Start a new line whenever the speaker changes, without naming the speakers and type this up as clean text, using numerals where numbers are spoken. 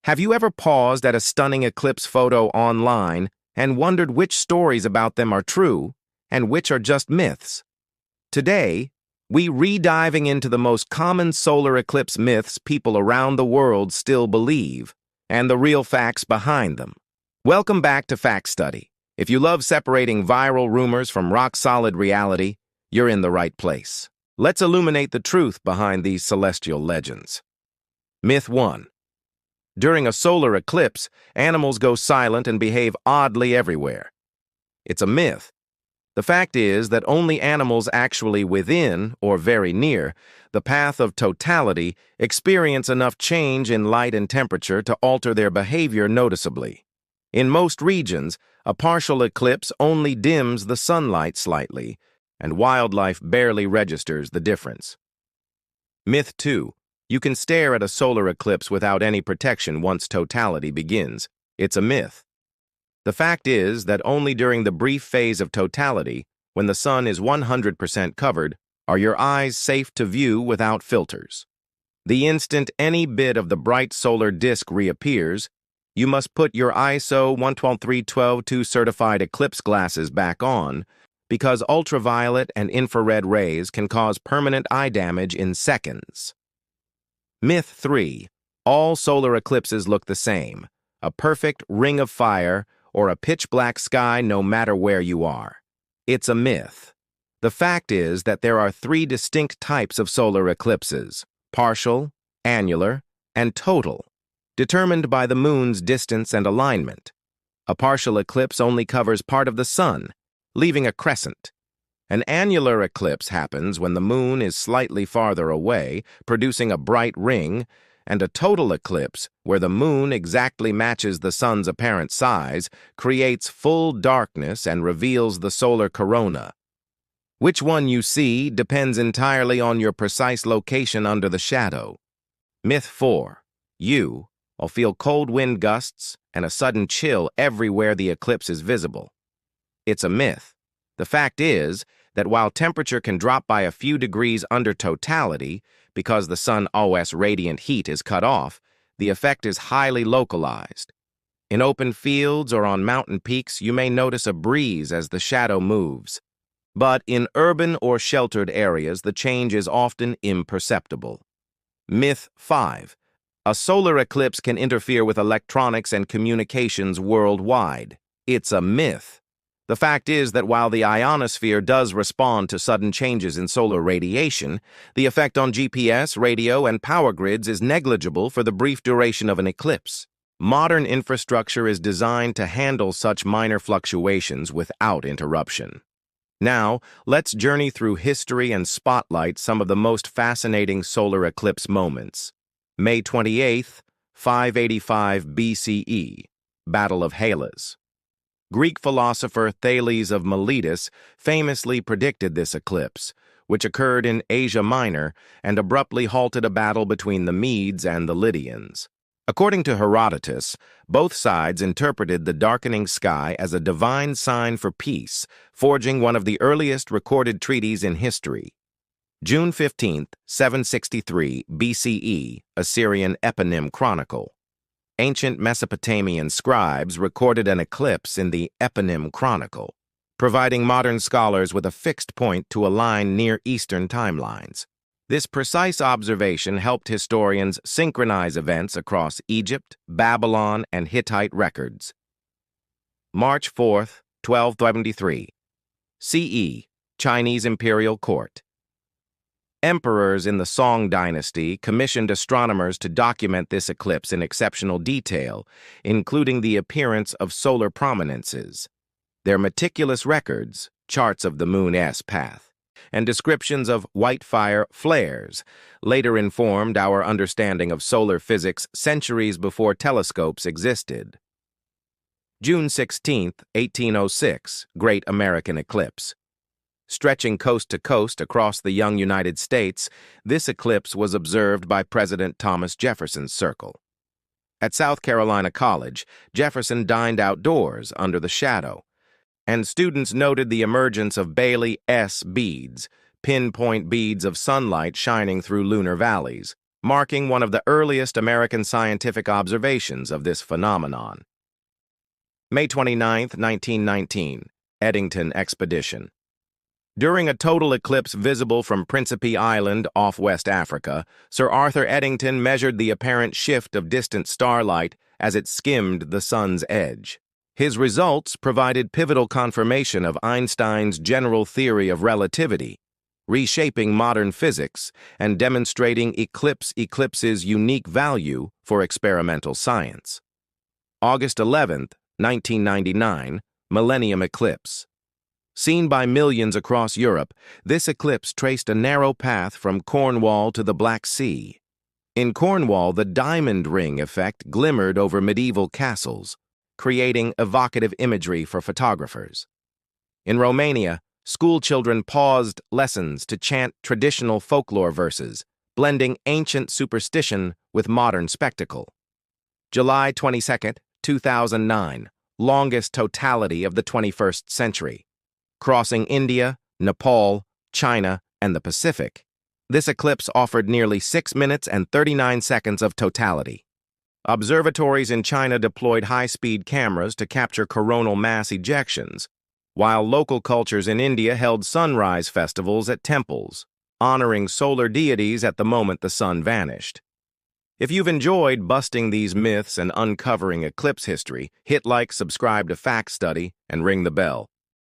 Have you ever paused at a stunning eclipse photo online and wondered which stories about them are true and which are just myths? Today, we re-diving into the most common solar eclipse myths people around the world still believe and the real facts behind them. Welcome back to Fact Study. If you love separating viral rumors from rock-solid reality, you're in the right place. Let's illuminate the truth behind these celestial legends. Myth 1. During a solar eclipse, animals go silent and behave oddly everywhere. It's a myth. The fact is that only animals actually within, or very near, the path of totality experience enough change in light and temperature to alter their behavior noticeably. In most regions, a partial eclipse only dims the sunlight slightly, and wildlife barely registers the difference. Myth 2. You can stare at a solar eclipse without any protection once totality begins. It's a myth. The fact is that only during the brief phase of totality, when the sun is 100% covered, are your eyes safe to view without filters. The instant any bit of the bright solar disk reappears, you must put your ISO 112312-2 certified eclipse glasses back on, because ultraviolet and infrared rays can cause permanent eye damage in seconds. Myth 3. All solar eclipses look the same, a perfect ring of fire or a pitch-black sky no matter where you are. It's a myth. The fact is that there are three distinct types of solar eclipses: partial, annular, and total, determined by the moon's distance and alignment. A partial eclipse only covers part of the sun, leaving a crescent. An annular eclipse happens when the moon is slightly farther away, producing a bright ring, and a total eclipse, where the moon exactly matches the sun's apparent size, creates full darkness and reveals the solar corona. Which one you see depends entirely on your precise location under the shadow. Myth 4. You'll feel cold wind gusts and a sudden chill everywhere the eclipse is visible. It's a myth. The fact is that while temperature can drop by a few degrees under totality, because the sun's radiant heat is cut off, the effect is highly localized. In open fields or on mountain peaks, you may notice a breeze as the shadow moves. But in urban or sheltered areas, the change is often imperceptible. Myth 5. A solar eclipse can interfere with electronics and communications worldwide. It's a myth. The fact is that while the ionosphere does respond to sudden changes in solar radiation, the effect on GPS, radio, and power grids is negligible for the brief duration of an eclipse. Modern infrastructure is designed to handle such minor fluctuations without interruption. Now, let's journey through history and spotlight some of the most fascinating solar eclipse moments. May 28, 585 BCE, Battle of Hellas. Greek philosopher Thales of Miletus famously predicted this eclipse, which occurred in Asia Minor and abruptly halted a battle between the Medes and the Lydians. According to Herodotus, both sides interpreted the darkening sky as a divine sign for peace, forging one of the earliest recorded treaties in history. June 15, 763 BCE, Assyrian Eponym Chronicle. Ancient Mesopotamian scribes recorded an eclipse in the Eponym Chronicle, providing modern scholars with a fixed point to align Near Eastern timelines. This precise observation helped historians synchronize events across Egypt, Babylon, and Hittite records. March 4, 1223. CE, Chinese Imperial Court. Emperors in the Song dynasty commissioned astronomers to document this eclipse in exceptional detail, including the appearance of solar prominences. Their meticulous records, charts of the moon's path, and descriptions of white fire flares later informed our understanding of solar physics centuries before telescopes existed. June 16, 1806, Great American Eclipse. Stretching coast to coast across the young United States, this eclipse was observed by President Thomas Jefferson's circle. At South Carolina College, Jefferson dined outdoors under the shadow, and students noted the emergence of Bailey S beads, pinpoint beads of sunlight shining through lunar valleys. marking one of the earliest American scientific observations of this phenomenon. May 29, 1919, Eddington Expedition. During a total eclipse visible from Principe Island off West Africa, Sir Arthur Eddington measured the apparent shift of distant starlight as it skimmed the sun's edge. His results provided pivotal confirmation of Einstein's general theory of relativity, reshaping modern physics and demonstrating eclipses' unique value for experimental science. August 11, 1999, Millennium Eclipse. Seen by millions across Europe, this eclipse traced a narrow path from Cornwall to the Black Sea. In Cornwall, the diamond ring effect glimmered over medieval castles, creating evocative imagery for photographers. In Romania, schoolchildren paused lessons to chant traditional folklore verses, blending ancient superstition with modern spectacle. July 22, 2009, longest totality of the 21st century. Crossing India, Nepal, China, and the Pacific, this eclipse offered nearly 6 minutes and 39 seconds of totality. Observatories in China deployed high-speed cameras to capture coronal mass ejections, while local cultures in India held sunrise festivals at temples, honoring solar deities at the moment the sun vanished. If you've enjoyed busting these myths and uncovering eclipse history, hit like, subscribe to Fact Study, and ring the bell.